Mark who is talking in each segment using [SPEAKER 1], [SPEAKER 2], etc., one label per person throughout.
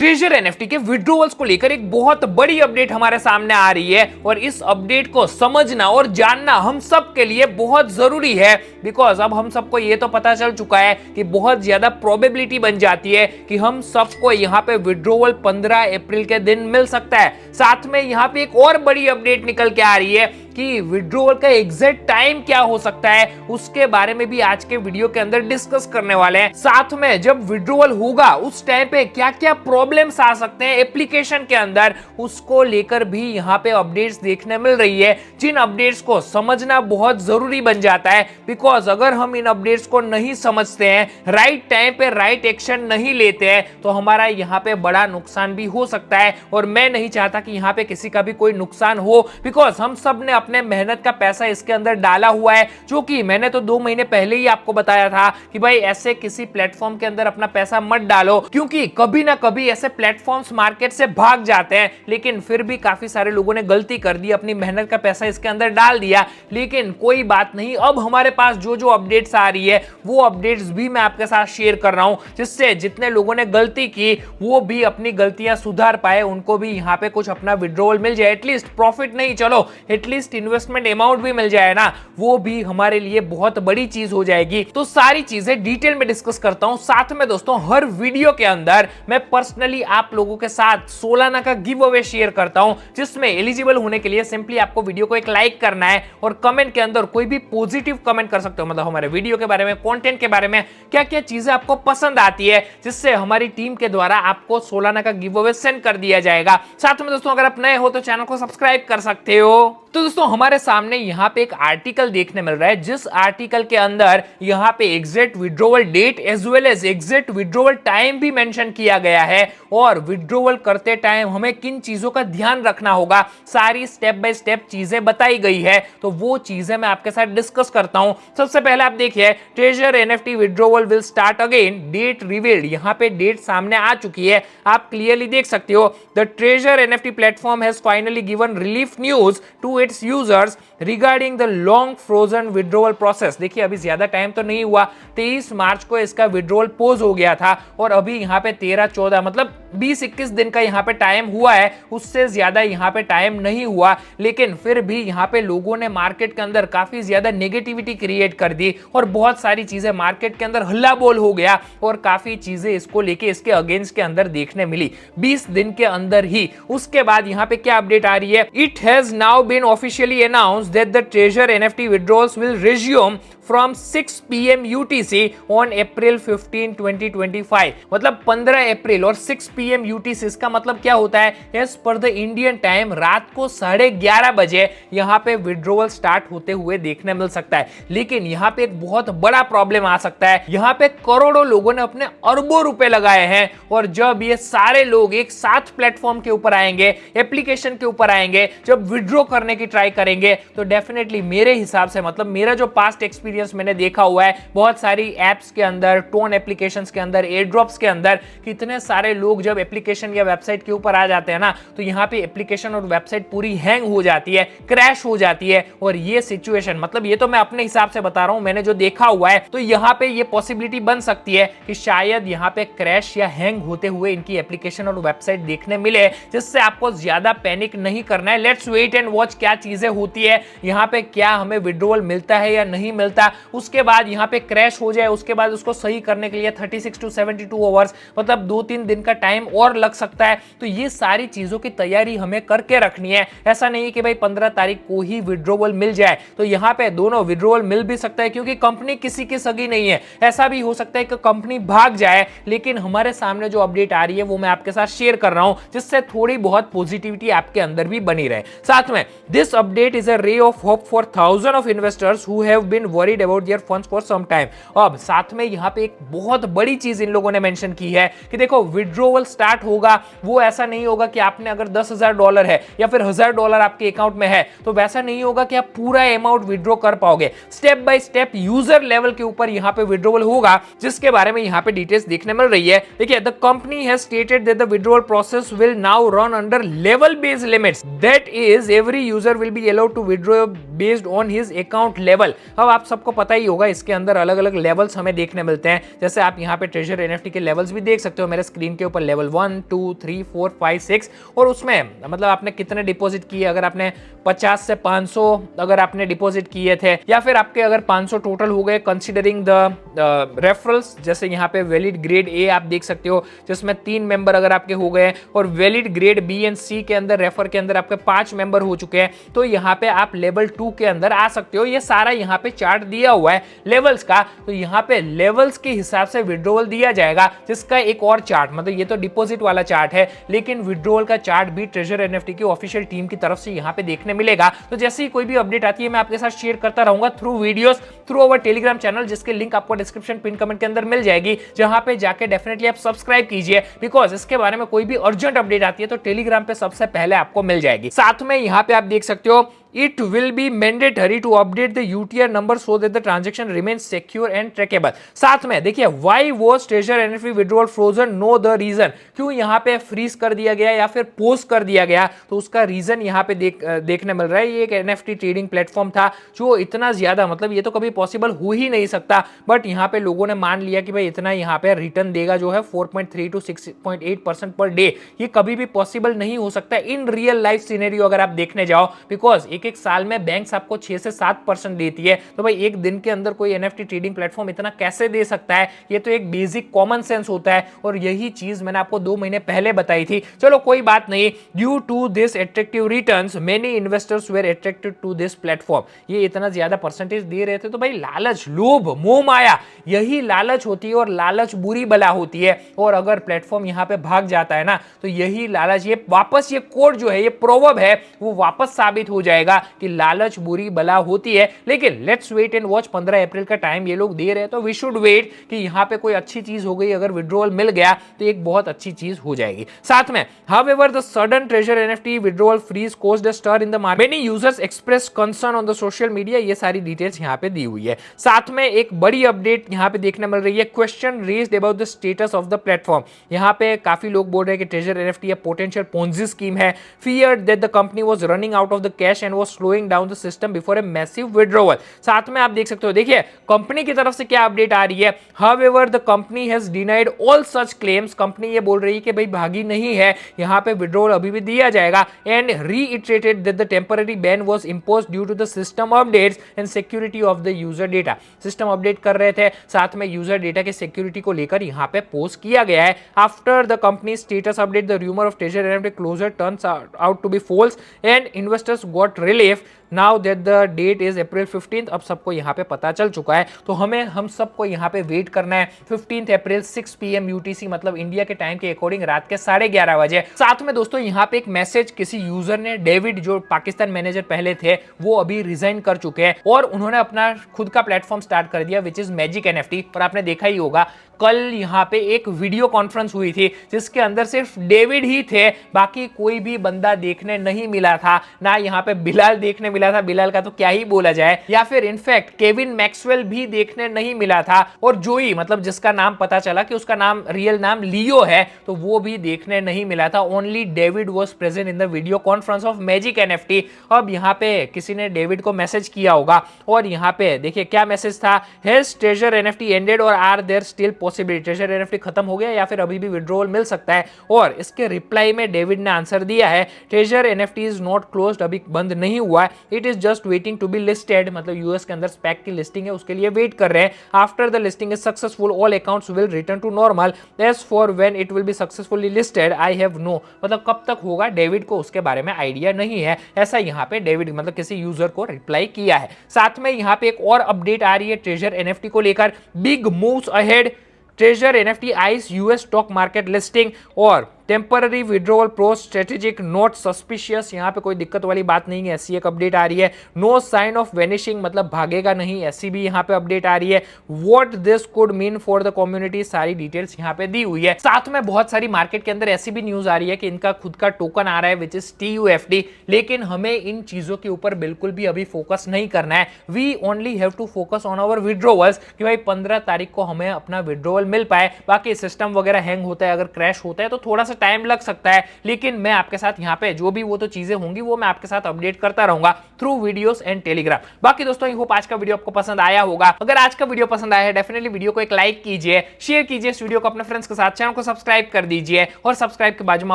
[SPEAKER 1] Treasure NFT के withdrawals को लेकर एक बहुत बड़ी अपडेट हमारे सामने आ रही है और इस अपडेट को समझना और जानना हम सब के लिए बहुत जरूरी है। बिकॉज अब हम सबको ये तो पता चल चुका है कि बहुत ज्यादा प्रोबेबिलिटी बन जाती है कि हम सबको यहाँ पे विड्रॉवल 15 अप्रैल के दिन मिल सकता है। साथ में यहाँ पे एक और बड़ी अपडेट निकल के आ रही है कि विड्रॉवल का एग्जैक्ट टाइम क्या हो सकता है, उसके बारे में भी आज के वीडियो के अंदर डिस्कस करने वाले हैं। साथ में जब विड्रॉवल होगा उस टाइम पे क्या क्या प्रॉब्लम्स आ सकते हैं एप्लीकेशन के अंदर, उसको लेकर भी यहाँ पे अपडेट्स देखने मिल रही है, जिन अपडेट्स को समझना बहुत जरूरी बन जाता है। बिकॉज अगर हम इन अपडेट्स को नहीं समझते हैं, राइट टाइम पे राइट एक्शन नहीं लेते हैं, तो हमारा यहाँ पे बड़ा नुकसान भी हो सकता है। और मैं नहीं चाहता कि यहाँ पे किसी का भी कोई नुकसान हो, बिकॉज हम सब ने अपने मेहनत का पैसा इसके अंदर डाला हुआ है। जो कि मैंने तो 2 महीने पहले ही आपको बताया था कि भाई ऐसे किसी प्लेटफॉर्म के अंदर अपना पैसा मत डालो, क्योंकि कभी ना कभी ऐसे प्लेटफॉर्म्स मार्केट से भाग जाते हैं। लेकिन फिर भी काफी सारे लोगों ने गलती कर दी, अपनी मेहनत का पैसा इसके अंदर डाल दिया। लेकिन कोई बात नहीं, अब हमारे पास जो जो अपडेट्स आ रही है वो अपडेट्स भी मैं आपके साथ शेयर कर रहा हूं, जिससे जितने लोगों ने गलती की वो भी अपनी गलतियां सुधार पाए, उनको भी यहां पे कुछ अपना विड्रॉवल मिल जाए। एटलीस्ट प्रॉफिट नहीं, चलो एटलीस्ट इन्वेस्टमेंट अमाउंट भी मिल जाए ना, वो भी हमारे लिए बहुत बड़ी चीज हो जाएगी। तो सारी चीजें डिटेल में डिस्कस करता हूं। साथ में दोस्तों हर वीडियो के अंदर मैं पर्सनली आप लोगों के साथ सोलाना का गिव अवे शेयर करता हूं, जिसमें एलिजिबल होने के लिए सिंपली आपको वीडियो को एक लाइक करना है और कमेंट के अंदर कोई भी पॉजिटिव कमेंट कर सकते हो, मतलब हमारे वीडियो के बारे में, कंटेंट के बारे में, क्या क्या चीजें आपको पसंद आती है, जिससे हमारी टीम के द्वारा आपको सोलाना का गिव अवे सेंड कर दिया जाएगा। साथ में दोस्तों अगर आप नए हो तो चैनल को सब्सक्राइब कर सकते हो। तो दोस्तों हमारे सामने यहाँ पे एक आर्टिकल देखने मिल रहा है, जिस आर्टिकल के अंदर यहाँ पे exact withdrawal date as well as exact withdrawal time भी मेंशन किया गया है और विड्रॉवल करते टाइम हमें किन चीजों का ध्यान रखना होगा, सारी स्टेप बाय स्टेप चीजें बताई गई है। तो वो चीजें मैं आपके साथ डिस्कस करता हूं। सबसे पहले आप देखिए, treasure NFT withdrawal will start again, date revealed. यहाँ पे डेट सामने आ चुकी है, आप क्लियरली देख सकते हो। The treasure NFT platform has finally given relief news to its users regarding the long frozen withdrawal process. देखिए अभी ज्यादा टाइम तो नहीं हुआ, 23 मार्च को इसका विड्रॉवल पोज हो गया था और अभी यहाँ पे 13-14 मतलब 20-21 दिन का यहाँ पे टाइम हुआ है, उससे ज्यादा यहाँ पे टाइम नहीं हुआ। लेकिन फिर भी यहाँ पे लोगों ने मार्केट के अंदर काफी ज्यादा नेगेटिविटी क्रिएट कर दी और बहुत सारी चीजें मार्केट के अंदर हल्ला बोल हो गया और काफी चीजें इसको लेके इसके अगेंस्ट के अंदर देखने मिली 20 दिन के अंदर ही। उसके बाद यहाँ पे क्या अपडेट आ रही है, it has now been officially announced that the treasure NFT withdrawals will resume from 6 PM UTC on April 15, 2025। मतलब 15 अप्रैल और 6 PM UTC, इसका मतलब क्या होता है, as per the Indian time रात को 11:30 बजे यहाँ पे विड्रॉवल स्टार्ट होते हुए देखने मिल सकता है। लेकिन यहाँ पे एक बहुत बड़ा प्रॉब्लम आ सकता है, यहाँ पे करोड़ों लोगों ने अपने अरबों रुपए लगाए हैं और जब ये सारे लोग एक साथ प्लेटफॉर्म के ऊपर आएंगे, एप्लीकेशन के ऊपर आएंगे, जब विड्रॉ करने की ट्राई करेंगे, तो डेफिनेटली मेरे हिसाब से, मतलब मेरा जो पास्ट एक्सपीरियंस मैंने देखा हुआ है बहुत सारी एप्स के अंदर, टोन एप्लीकेशंस के अंदर, एयर ड्रॉप्स के अंदर, कितने सारे लोग जब एप्लीकेशन या वेबसाइट के ऊपर आ जाते हैं ना, तो यहाँ पे एप्लीकेशन और वेबसाइट पूरी हैंग हो जाती है, क्रैश हो जाती है। और ये सिचुएशन, मतलब ये तो मैं अपने हिसाब से बता रहा हूं, मैंने जो देखा हुआ है, तो यहाँ पे ये पॉसिबिलिटी बन सकती है कि शायद यहाँ पे क्रैश या हैंग होते हुए इनकी एप्लीकेशन और वेबसाइट देखने मिले, जिससे आपको ज्यादा पैनिक नहीं करना है। लेट्स वेट एंड वॉच क्या चीजें होती है, यहाँ पे क्या हमें विड्रॉवल मिलता है या नहीं मिलता। उसके बाद यहाँ पे क्रैश हो जाए, उसके बाद उसको सही करने के लिए 36 to 72 आवर्स, मतलब 2-3 दिन का टाइम और लग सकता है। तो ये सारी चीजों की तैयारी हमें करके रखनी है। ऐसा नहीं है कि भाई 15 तारीख को ही विड्रॉवल मिल जाए, तो यहाँ पे दोनों विड्रॉवल मिल भी सकता है, क्योंकि कंपनी किसी की सगी नहीं है। ऐसा भी हो सकता है कि कंपनी भाग जाए, लेकिन हमारे सामने जो अपडेट आ रही है वो मैं आपके साथ शेयर कर रहा हूं, जिससे थोड़ी बहुत पॉजिटिविटी आपके अंदर भी बनी रहे। साथ में this update is a ray of hope for thousand of investors who have been worried about their funds for some time. अब साथ में यहाँ पे एक बहुत बड़ी चीज इन लोगों ने मेंशन की है कि देखो विड्रॉवल स्टार्ट होगा, वो ऐसा नहीं होगा कि आपने अगर $10,000 है या फिर $1,000 आपके अकाउंट में है, तो वैसा नहीं होगा कि आप पूरा अमाउंट विड्रॉ कर पाओगे। Step by step user level के ऊपर यहाँ पे विड्रॉवल होगा, जिसके बारे में यहाँ पे डिटेल्स देखने मिल रही है। देखिए, the company has stated that the withdrawal process will now run under level based limits, that is every user will be allowed to withdraw based on his account level. अब आप सब सबको पता ही होगा इसके अंदर अलग अलग लेवल्स हमें देखने मिलते हैं। जैसे आप यहाँ पे ट्रेजर एनएफटी के लेवल्स भी देख सकते हो मेरे स्क्रीन के ऊपर, लेवल 1 2 3 4 5 6, और उसमें मतलब आपने कितने डिपॉजिट किए, अगर आपने 50 से 500 अगर आपने डिपॉजिट किए थे, या फिर आपके अगर 500 टोटल हो गए कंसीडरिंग द रेफरल्स, जैसे यहाँ पे वैलिड ग्रेड ए आप देख सकते हो जिसमें 3 मेंबर अगर आपके हो गए, और वैलिड ग्रेड बी एंड सी के अंदर रेफर के अंदर आपके 5 मेंबर हो चुके हैं, तो यहाँ पे आप लेवल 2 के अंदर आ सकते हो। ये सारा यहाँ पे चार्ट दिया हुआ है लेवल्स का, तो यहाँ पे लेवल्स के हिसाब से विड्रॉवल दिया जाएगा, जिसका एक और चार्ट, मतलब ये तो डिपॉजिट वाला चार्ट है, लेकिन विड्रॉवल का चार्ट भी ट्रेजर एनएफटी की ऑफिशियल टीम की तरफ से यहाँ पे देखने मिलेगा। तो जैसे ही कोई भी अपडेट आती है मैं आपके साथ शेयर करता रहूंगा through videos, through our Telegram channel, जिसके लिंक आपको डिस्क्रिप्शन पिन कमेंट के अंदर मिल जाएगी, जहां पे जाके डेफिनेटली आप सब्सक्राइब कीजिए, बिकॉज इसके बारे में कोई भी अर्जेंट अपडेट आती है तो टेलीग्राम पे सबसे पहले आपको मिल जाएगी। साथ में यहाँ पे आप देख सकते हो it will be mandatory to update the UTR number so that the transaction remains secure and trackable। साथ में देखिए why was treasure NFT withdrawal frozen, know the reason, क्यों यहाँ पे फ्रीज कर दिया गया या फिर पोस्ट कर दिया गया, तो उसका रीजन यहाँ पे देखने मिल रहा है। ये एक NFT ट्रेडिंग प्लेटफॉर्म था जो इतना ज्यादा, मतलब ये तो कभी पॉसिबल हो ही नहीं सकता, बट यहाँ पे लोगों ने मान लिया कि भाई इतना यहाँ पे रिटर्न देगा जो है 4.3 to 6.8% पर डे, ये कभी भी पॉसिबल नहीं हो सकता इन रियल लाइफ सिनेरियो अगर आप देखने जाओ, बिकॉज एक साल में बैंक्स आपको 6 से 7% देती है, तो भाई एक दिन के अंदर कोई एनएफटी ट्रेडिंग प्लेटफॉर्म इतना कैसे दे सकता है, ये तो एक बेसिक कॉमन सेंस होता है, और यही चीज मैंने आपको 2 महीने पहले बताई थी। चलो कोई बात नहीं, due to this attractive returns many investors were attracted to this platform, ये इतना ज्यादा परसेंटेज दे रहे थे, तो भाई लालच, लोभ, मोह माया, यही लालच होती है, और लालच बुरी बला होती है, और अगर प्लेटफॉर्म यहाँ पे भाग जाता है ना, तो यही लालच, ये वापस, ये कोड जो है, ये प्रोवर्ब है, वो वापस साबित हो जाएगा कि लालच बुरी बला होती है। लेकिन लेट्स वेट एंड वॉच, 15 अप्रैल का टाइम ये लोग दे रहे हैं, तो वी शुड वेट कि यहाँ पे कोई अच्छी चीज हो गई, अगर विड्रॉवल मिल गया तो एक बहुत अच्छी चीज हो जाएगी। साथ में however the sudden Treasure NFT withdrawal freeze caused a stir in the market, many users express concern on the social media, ये सारी डिटेल्स यहाँ पे दी हुई है। साथ में एक बड़ी अपडेट यहाँ पे देखने मिल रही है, question raised about the status of the platform, यहाँ पे काफी लोग बोल रहे हैं कि Treasure NFT potential Ponzi scheme है, feared that the company was running out of the cash and was slowing down the system before a massive withdrawal. साथ में आप देख सकते हो, देखिए कंपनी की तरफ से क्या अपडेट आ रही है, however the company has denied all such claims, company ये बोल रही है कि भाई भागी नहीं है, यहाँ पे विड्रॉवल अभी भी दिया जाएगा, and reiterated that the temporary ban was imposed due to the system updates and security of the user data, system update कर रहे थे, साथ में यूजर डेटा की सिक्योरिटी को लेकर यहाँ पे पोस्ट किया गया है। After the company status update the rumour of Treasure NFT closure turns out to be false and investors got relief now that the date is April 15, अब सबको यहाँ पे पता चल चुका है, तो हम सबको यहाँ पे वेट करना है 15 अप्रैल 6 PM यूटीसी, मतलब इंडिया के टाइम के अकॉर्डिंग रात के 11:30 बजे। साथ में दोस्तों यहाँ पे एक मैसेज किसी यूजर ने, डेविड जो पाकिस्तान मैनेजर पहले थे, वो अभी रिजाइन कर चुके हैं और उन्होंने अपना खुद का प्लेटफॉर्म स्टार्ट कर दिया विच इज मैजिक एनएफटी। और आपने देखा ही होगा कल यहाँ पे एक वीडियो कॉन्फ्रेंस हुई थी जिसके अंदर सिर्फ डेविड ही थे, बाकी कोई भी बंदा देखने नहीं मिला था, ना यहाँ पे बिलाल देखने मिला था, बिलाल का तो क्या ही बोला जाए, या फिर इनफैक्ट केविन मैक्सवेल भी देखने नहीं मिला था, और जोई, मतलब जिसका नाम पता चला कि उसका नाम, रियल नाम लियो है, तो वो भी देखने नहीं मिला था। Only David was present in the video conference of magic NFT. अब यहाँ पे किसी ने डेविड को मैसेज किया होगा, और यहाँ पे देखिए क्या मैसेज था, हैज ट्रेजर एनएफटी एंडेड और are there still possibility, Treasure NFT खत्म हो गया या फिर अभी भी विड्रॉवल मिल सकता है। और इसके रिप्लाई में डेविड ने आंसर दिया है, Treasure NFT is not closed, अभी बंद नहीं हुआ है, it is just waiting to be listed, मतलब यूएस के अंदर स्पेक की लिस्टिंग है उसके लिए वेट कर रहे हैं। After the listing is successful all accounts will return to normal, as for when it will be successfully listed I have no, मतलब कब तक होगा डेविड को उसके बारे में आइडिया नहीं है, ऐसा यहाँ पे डेविड मतलब किसी यूजर को रिप्लाई किया है। साथ में यहाँ पे एक और अपडेट आ रही है ट्रेजर एनएफटी को लेकर, big moves ahead, Treasure NFT eyes US stock market listing और temporary withdrawal pro strategic not suspicious, यहाँ पे कोई दिक्कत वाली बात नहीं है, ऐसी एक अपडेट आ रही है। नो साइन ऑफ वेनिशिंग, मतलब भागेगा नहीं, ऐसी भी यहाँ पे अपडेट आ रही है। What this could mean for the community, सारी डिटेल्स यहाँ पे दी हुई है। साथ में बहुत सारी मार्केट के अंदर ऐसी भी न्यूज आ रही है कि इनका खुद का टोकन आ रहा है विच इज TUFD, लेकिन हमें इन चीजों के ऊपर बिल्कुल भी अभी फोकस नहीं करना है। We only have to focus on our withdrawals, कि भाई 15 तारीख को हमें अपना विड्रॉवल मिल पाए। बाकी सिस्टम वगैरह हैंग होता है, अगर क्रैश होता है तो थोड़ा सा टाइम लग सकता है, लेकिन मैं आपके साथ यहाँ पे जो भी वो तो चीजें होंगी वो मैं आपके साथ अपडेट करता रहूंगा थ्रू वीडियोस एंड टेलीग्राम। बाकी दोस्तों आई होप आज का वीडियो आपको पसंद आया होगा। अगर आज का वीडियो पसंद आया है डेफिनेटली वीडियो को एक लाइक कीजिए, शेयर कीजिए इस वीडियो को अपने फ्रेंड्स के साथ, चैनल को सब्सक्राइब कर दीजिए और सब्सक्राइब के बाजू में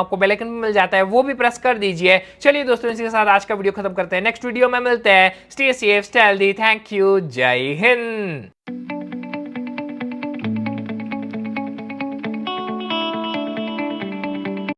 [SPEAKER 1] आपको बेल आइकन भी मिल जाता है, वो भी प्रेस कर दीजिए। चलिए दोस्तों इसी के साथ आज का वीडियो खत्म करते हैं, नेक्स्ट वीडियो में मिलते हैं। Stay safe, stay healthy, thank you, जय हिंद।